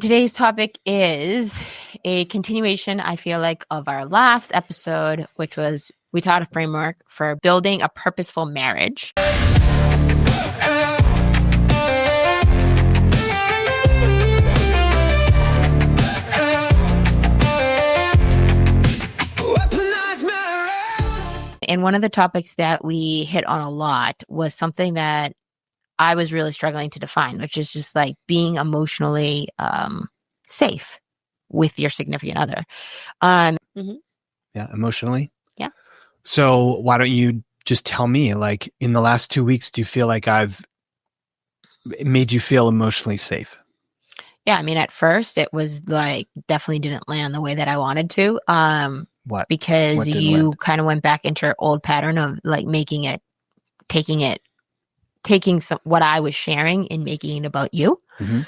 Today's topic is a continuation, I feel like, of our last episode, which was we taught a framework for building a purposeful marriage. And one of the topics that we hit on a lot was something that I was really struggling to define, which is just like being emotionally safe with your significant other. Yeah, emotionally. Yeah. So why don't you just tell me, like, in the last 2 weeks, do you feel like I've made you feel emotionally safe? Yeah, I mean, at first it was like definitely didn't land the way that I wanted to. What? Because What didn't you land? kind of went back into your old pattern of like taking some what I was sharing and making it about you. Mm-hmm.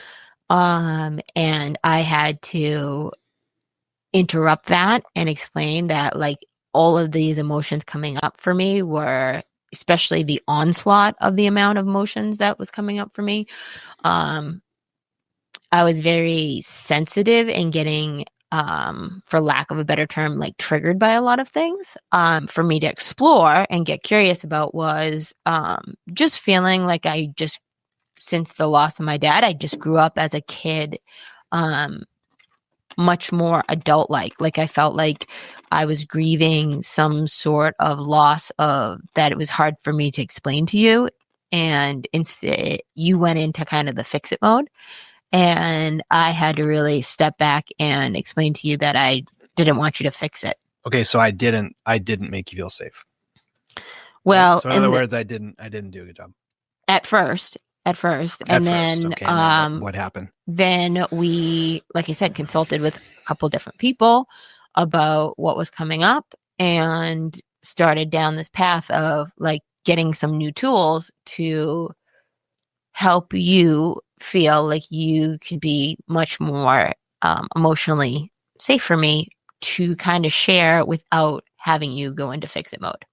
And I had to interrupt that and explain that like all of these emotions coming up for me were, especially the onslaught of the amount of emotions that was coming up for me. I was very sensitive and getting, for lack of a better term, like triggered by a lot of things. For me to explore and get curious about was just feeling like since the loss of my dad, I just grew up as a kid, much more adult-like. Like I felt like I was grieving some sort of loss of that it was hard for me to explain to you. And instead, you went into kind of the fix-it mode. And I had to really step back and explain to you that I didn't want you to fix it. Okay, so I didn't make you feel safe. Well, so in other words, I didn't do a good job. At first. And then, okay, and then what happened? Then we, like I said, consulted with a couple different people about what was coming up and started down this path of like getting some new tools to help you feel like you could be much more emotionally safe for me to kind of share without having you go into fix it mode.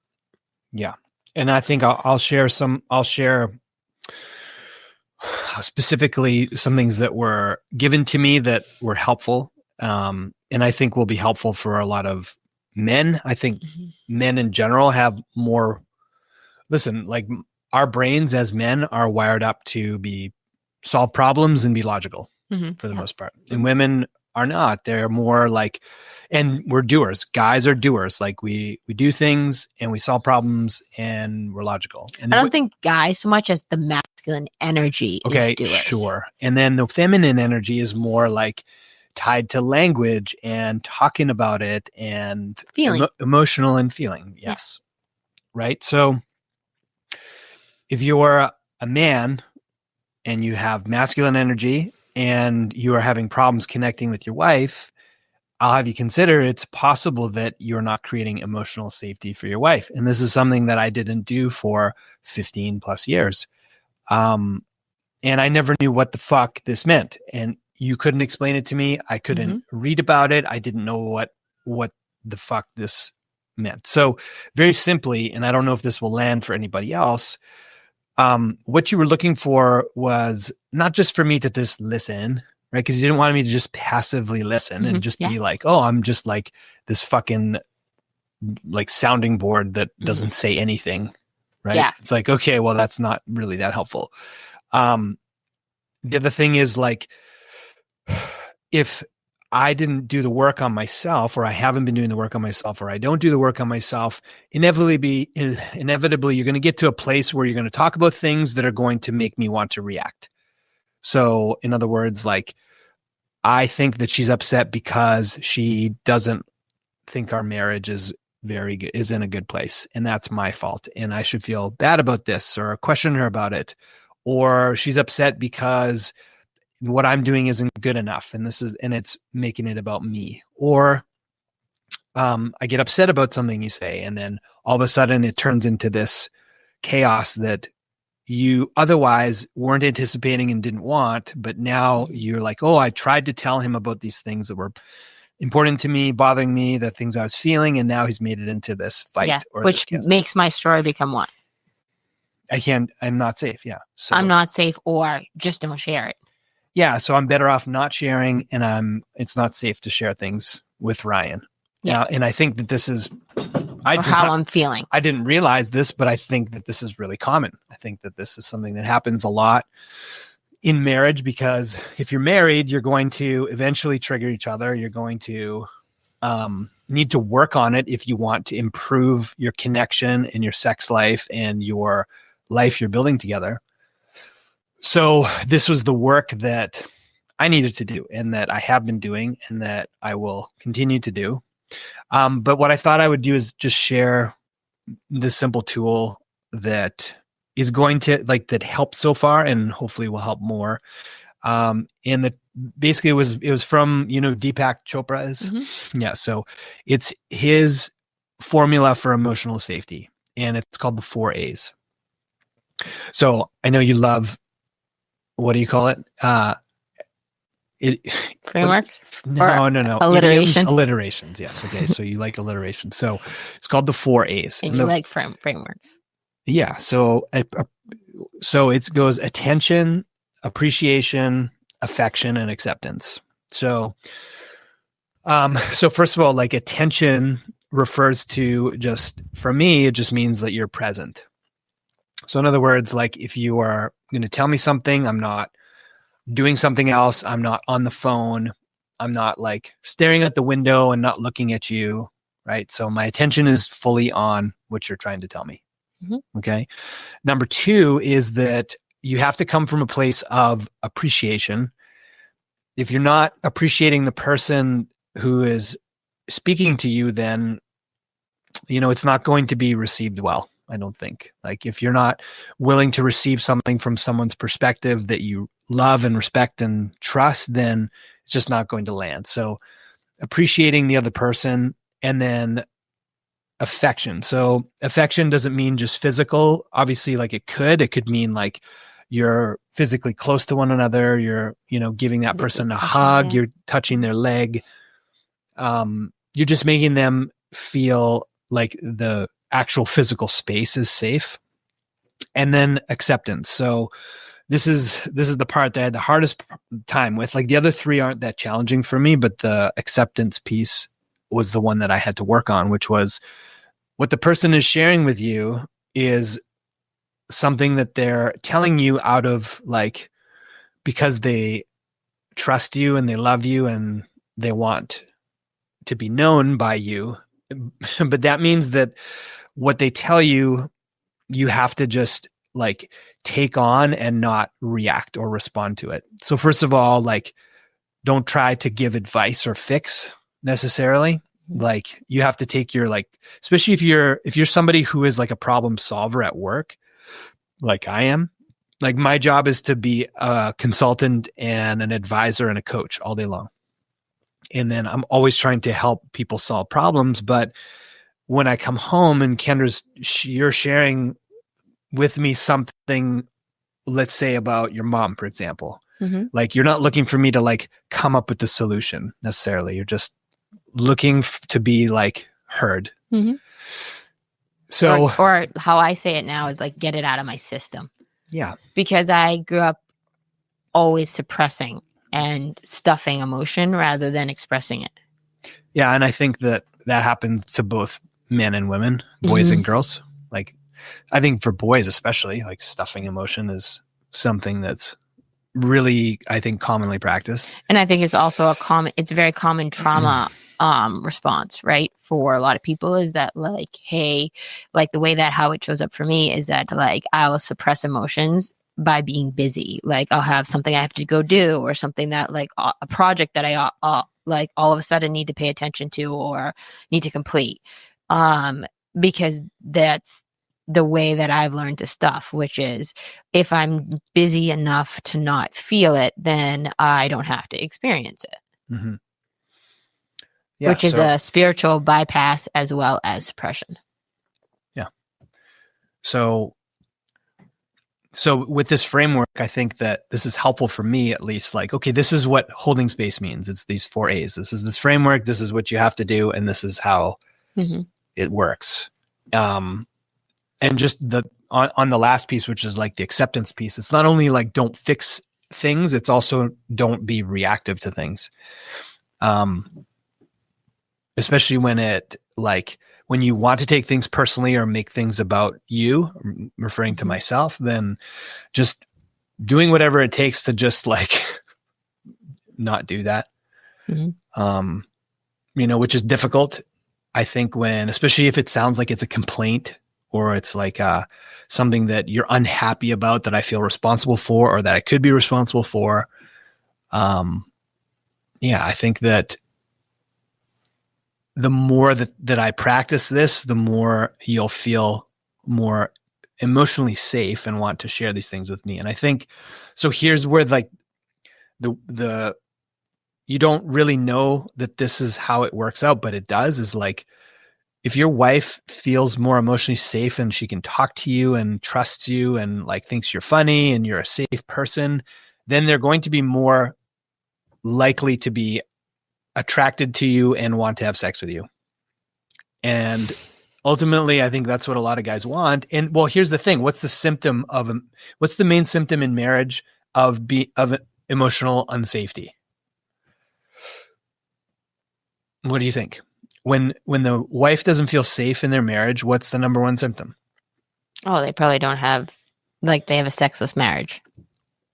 Yeah. And I think I'll share specifically some things that were given to me that were helpful. And I think will be helpful for a lot of men. I think men in general have more, like our brains as men are wired up to solve problems and be logical for the most part. And women are not. They're more like, and we're doers. Guys are doers. Like we do things and we solve problems and we're logical. And I don't think guys so much as the masculine energy is doers. Sure. And then the feminine energy is more like tied to language and talking about it and feeling. Emotional and feeling. Yes. Yeah. Right. So if you're a man and you have masculine energy and you are having problems connecting with your wife, I'll have you consider it's possible that you're not creating emotional safety for your wife. And this is something that I didn't do for 15 plus years. And I never knew what the fuck this meant. And you couldn't explain it to me. I couldn't read about it. I didn't know what the fuck this meant. So very simply, and I don't know if this will land for anybody else, what you were looking for was not just for me to just listen, right? Because you didn't want me to just passively listen and just be like, oh, I'm just like this fucking like sounding board that doesn't say anything, right? Yeah. It's like, okay, well, that's not really that helpful. The other thing is like, if I didn't do the work on myself, or I haven't been doing the work on myself, or I don't do the work on myself, inevitably you're going to get to a place where you're going to talk about things that are going to make me want to react. So in other words, like, I think that she's upset because she doesn't think our marriage is very good, is in a good place. And that's my fault. And I should feel bad about this or question her about it. Or she's upset because what I'm doing isn't good enough. And it's making it about me. Or I get upset about something you say. And then all of a sudden it turns into this chaos that you otherwise weren't anticipating and didn't want. But now you're like, oh, I tried to tell him about these things that were important to me, bothering me, the things I was feeling. And now he's made it into this fight. Yeah, which makes my story become what? I'm not safe. Yeah. So I'm not safe, or just don't share it. Yeah, so I'm better off not sharing, and it's not safe to share things with Ryan. Yeah. And I think that this is, how I'm feeling. I didn't realize this, but I think that this is really common. I think that this is something that happens a lot in marriage, because if you're married, you're going to eventually trigger each other. You're going to need to work on it if you want to improve your connection and your sex life and your life you're building together. So this was the work that I needed to do, and that I have been doing, and that I will continue to do. But what I thought I would do is just share this simple tool that is going to that helps so far, and hopefully will help more. And that basically it was from, Deepak Chopra's. Mm-hmm. Yeah. So it's his formula for emotional safety, and it's called the 4 A's. So I know you love, what do you call it? Frameworks? No. Alliteration? Alliterations. Yes. Okay. So you like alliteration. So it's called the 4 A's. And you like frameworks. Yeah. So it goes attention, appreciation, affection, and acceptance. So first of all, like, attention refers to, just for me, it just means that you're present. So in other words, like, if you are going to tell me something, I'm not doing something else. I'm not on the phone. I'm not like staring at the window and not looking at you. Right. So my attention is fully on what you're trying to tell me. Mm-hmm. Okay. Number 2 is that you have to come from a place of appreciation. If you're not appreciating the person who is speaking to you, then, it's not going to be received well. I don't think. Like, if you're not willing to receive something from someone's perspective that you love and respect and trust, then it's just not going to land. So appreciating the other person, and then affection. So affection doesn't mean just physical. Obviously, like, it could mean like you're physically close to one another. You're, giving that person a hug. You're touching their leg. You're just making them feel like the actual physical space is safe. And then acceptance. So this is the part that I had the hardest time with. Like, the other 3 aren't that challenging for me, but the acceptance piece was the one that I had to work on, which was what the person is sharing with you is something that they're telling you out of, like, because they trust you and they love you and they want to be known by you. But that means that what they tell you, you have to just, like, take on and not react or respond to it. So first of all, like, don't try to give advice or fix necessarily. Like, you have to take your, like, especially if you're somebody who is like a problem solver at work, like I am, like, my job is to be a consultant and an advisor and a coach all day long. And then I'm always trying to help people solve problems. But when I come home and you're sharing with me something, let's say about your mom, for example, mm-hmm. like, you're not looking for me to, like, come up with the solution necessarily. You're just looking to be, like, heard. Mm-hmm. So, or how I say it now is, like, get it out of my system. Yeah. Because I grew up always suppressing and stuffing emotion rather than expressing it. Yeah. And I think that happens to both men and women, boys mm-hmm. and girls. Like, I think for boys especially, like, stuffing emotion is something that's really, I think, commonly practiced. And I think it's also it's a very common trauma response, right? For a lot of people, is that, like, hey, like, the way that how it shows up for me is that, like, I will suppress emotions by being busy. Like, I'll have something I have to go do, or something that, like, a project that I like all of a sudden need to pay attention to or need to complete. Because that's the way that I've learned to stuff, which is, if I'm busy enough to not feel it, then I don't have to experience it. Mm-hmm. Yeah, which is a spiritual bypass as well as suppression. Yeah. So with this framework, I think that this is helpful for me, at least. Like, okay, this is what holding space means. It's these 4 A's. This is this framework. This is what you have to do. And this is how mm-hmm. it works. And just on the last piece, which is, like, the acceptance piece, it's not only, like, don't fix things, it's also don't be reactive to things. Especially when when you want to take things personally or make things about you, referring to myself, then just doing whatever it takes to just not do that. Which is difficult. I think especially if it sounds like it's a complaint or it's like something that you're unhappy about that I feel responsible for or that I could be responsible for. I think that the more that I practice this, the more you'll feel more emotionally safe and want to share these things with me. And I think, so here's where the you don't really know that this is how it works out, but it does, is like, if your wife feels more emotionally safe and she can talk to you and trusts you and thinks you're funny and you're a safe person, then they're going to be more likely to be attracted to you and want to have sex with you. And ultimately, I think that's what a lot of guys want. And well, here's the thing. What's the main symptom in marriage of emotional unsafety? What do you think? When the wife doesn't feel safe in their marriage, what's the number one symptom? Oh, they probably don't have, they have a sexless marriage.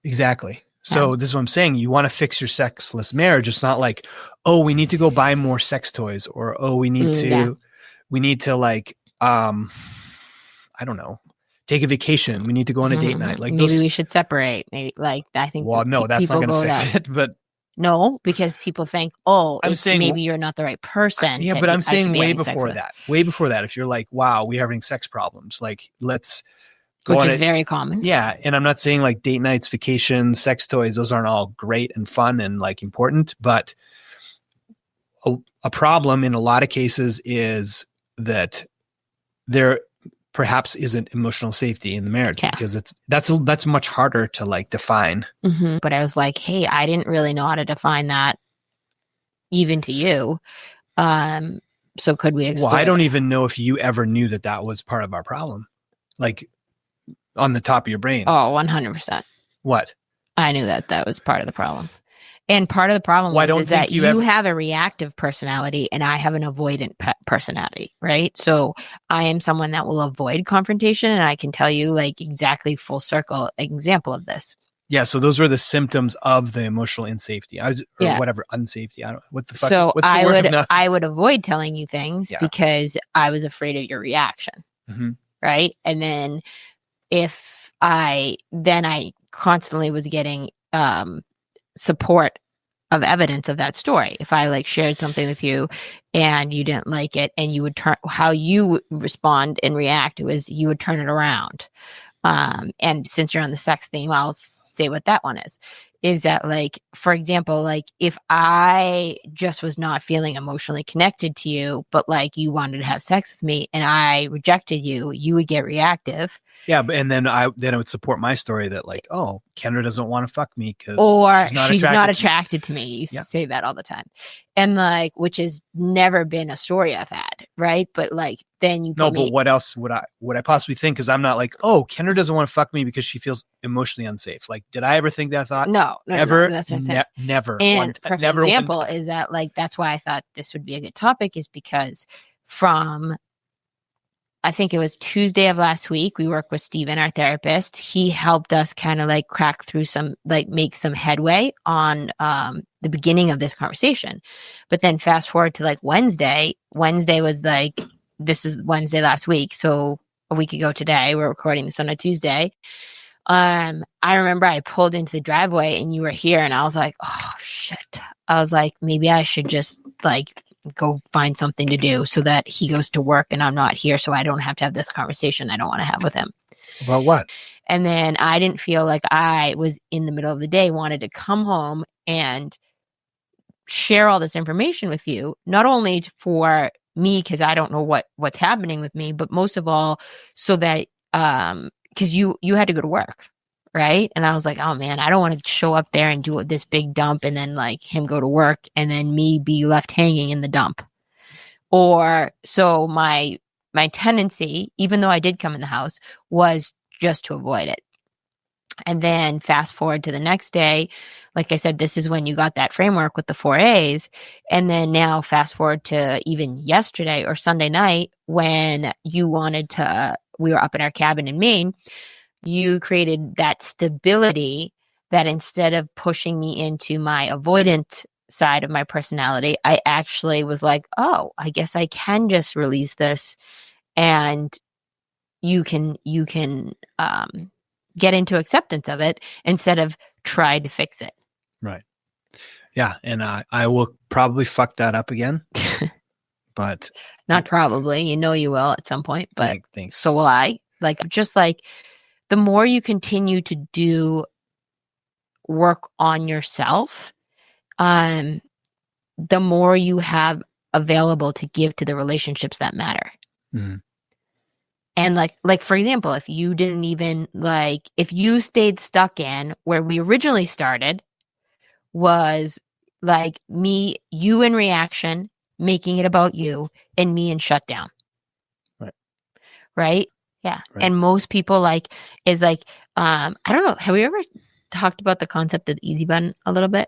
Exactly. So this is what I'm saying. You want to fix your sexless marriage. It's not like, oh, we need to go buy more sex toys, or, oh, we need to I don't know, take a vacation. We need to go on a date night. Maybe we should separate. Maybe I think. Well, no, that's not going to fix it. But no, because people think, oh, I'm saying maybe you're not the right person. Yeah, but I'm saying way before that. Way before that, if you're like, wow, we're having sex problems, let's. Which is very common. Yeah. And I'm not saying date nights, vacations, sex toys, those aren't all great and fun and important, but a problem in a lot of cases is that there perhaps isn't emotional safety in the marriage, because that's much harder to define. But I was like, hey, I didn't really know how to define that even to you. So could we explore? Well, I don't even know if you ever knew that was part of our problem. On the top of your brain. Oh, 100%. What? I knew that was part of the problem. And part of the problem is that you have a reactive personality and I have an avoidant personality, right? So I am someone that will avoid confrontation, and I can tell you exactly full circle example of this. Yeah, so those were the symptoms of the emotional unsafety. Whatever, unsafety. I don't know. What the fuck? So I would avoid telling you things because I was afraid of your reaction. Right? And then I constantly was getting support of evidence of that story. If I shared something with you and you didn't like it, and you would how you would respond and react was you would turn it around. And since you're on the sex theme, I'll say what that one is that for example, if I just was not feeling emotionally connected to you, but you wanted to have sex with me and I rejected you, you would get reactive. Yeah, and then I would support my story that oh, Kendra doesn't want to fuck me because she's not attracted to me. You used to say that all the time, and which has never been a story I've had, right? But then you but what else would I possibly think? Because I'm not oh, Kendra doesn't want to fuck me because she feels emotionally unsafe. Did I ever think that thought? No, ever. That's what I said. Never. And perfect example is that that's why I thought this would be a good topic, is because from I think it was Tuesday of last week, we worked with Steven, our therapist. He helped us kind of crack through make some headway on the beginning of this conversation. But then fast forward to Wednesday. Wednesday was this is Wednesday last week. So a week ago today, we're recording this on a Tuesday. I remember I pulled into the driveway and you were here, and I was like, oh shit. I was like, maybe I should just go find something to do so that he goes to work and I'm not here, so I don't have to have this conversation I don't want to have with him. About what? And then I didn't feel like I was in the middle of the day, wanted to come home and share all this information with you, not only for me, because I don't know what's happening with me, but most of all, so that because you had to go to work, right? And I was like, oh man, I don't want to show up there and do this big dump and then him go to work and then me be left hanging in the dump. Or so my tendency, even though I did come in the house, was just to avoid it. And then fast forward to the next day, like I said, this is when you got that framework with the 4 A's. And then now fast forward to even yesterday or Sunday night when you wanted to, we were up in our cabin in Maine, you created that stability that instead of pushing me into my avoidant side of my personality, I actually was like, oh, I guess I can just release this and you can get into acceptance of it instead of try to fix it. Right. Yeah. And I will probably fuck that up again, but not probably, you will at some point, but thanks. So will I. Just the more you continue to do work on yourself, the more you have available to give to the relationships that matter. Mm-hmm. And like for example, if you didn't even if you stayed stuck in where we originally started was you in reaction, making it about you, and me in shutdown. Right? Yeah. Right. And most people I don't know. Have we ever talked about the concept of the easy button a little bit?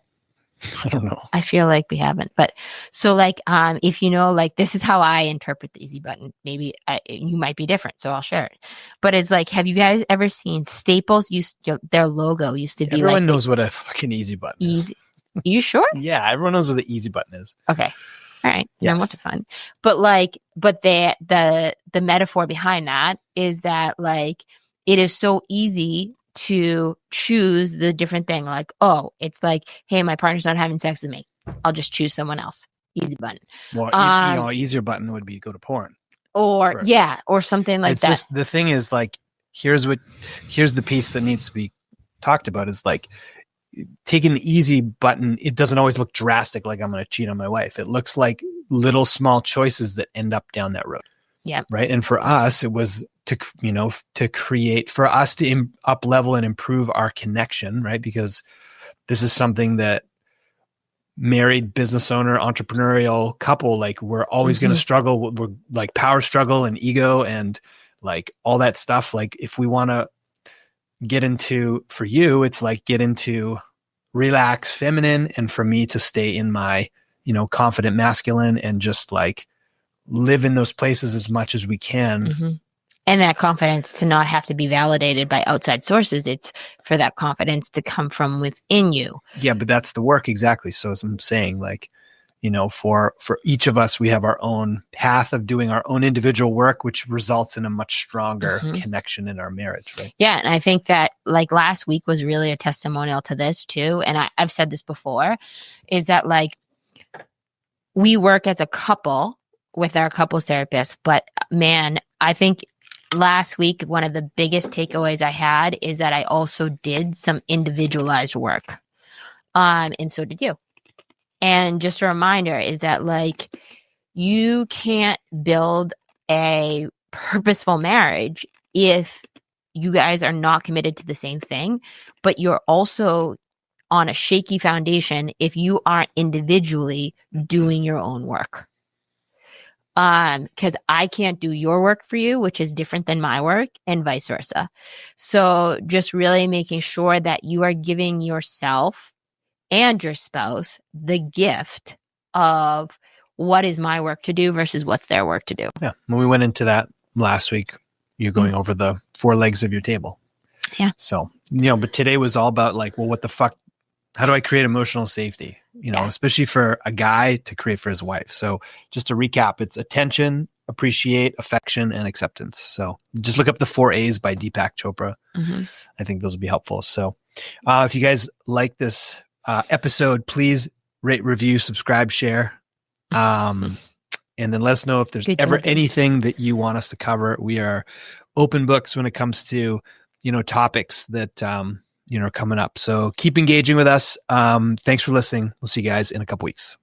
I don't know. I feel like we haven't, but so if this is how I interpret the easy button, maybe you might be different, so I'll share it. But it's have you guys ever seen Staples their logo used to be everyone knows what a fucking easy button is. You sure? Yeah, everyone knows what the easy button is. Okay. All right. Yes. Then what's it fun? But the metaphor behind that is that it is so easy to choose the different thing. It's hey, my partner's not having sex with me. I'll just choose someone else. Easy button. Well, easier button would be go to porn. Or something like that. Just the thing is here's the piece that needs to be talked about is taking the easy button. It doesn't always look drastic. I'm going to cheat on my wife. It looks like little small choices that end up down that road. Yeah. Right. And for us, it was to create, for us to up level and improve our connection, right? Because this is something that married business owner, entrepreneurial couple, we're always going to struggle. We're power struggle and ego and all that stuff. If we want to get into, for you, it's get into relax feminine, and for me to stay in my, confident masculine and just live in those places as much as we can. Mm-hmm. And that confidence to not have to be validated by outside sources. It's for that confidence to come from within you. Yeah, but that's the work. Exactly. So as I'm saying, for each of us, we have our own path of doing our own individual work, which results in a much stronger connection in our marriage. Right. Yeah. And I think that last week was really a testimonial to this too. And I've said this before, is that we work as a couple with our couples therapist, but man, I think last week, one of the biggest takeaways I had is that I also did some individualized work. And so did you. And just a reminder is that you can't build a purposeful marriage if you guys are not committed to the same thing, but you're also on a shaky foundation if you aren't individually doing your own work. Because I can't do your work for you, which is different than my work, and vice versa. So just really making sure that you are giving yourself and your spouse the gift of what is my work to do versus what's their work to do. Yeah. When we went into that last week, you're going over the 4 legs of your table. Yeah. So, but today was all about what the fuck, how do I create emotional safety? Especially for a guy to create for his wife. So just to recap, it's attention, appreciate, affection, and acceptance. So just look up the 4 A's by Deepak Chopra. Mm-hmm. I think those will be helpful. So if you guys like this episode, please rate, review, subscribe, share. And then let us know if there's ever anything that you want us to cover. We are open books when it comes to, topics that, are coming up. So keep engaging with us. Thanks for listening. We'll see you guys in a couple weeks.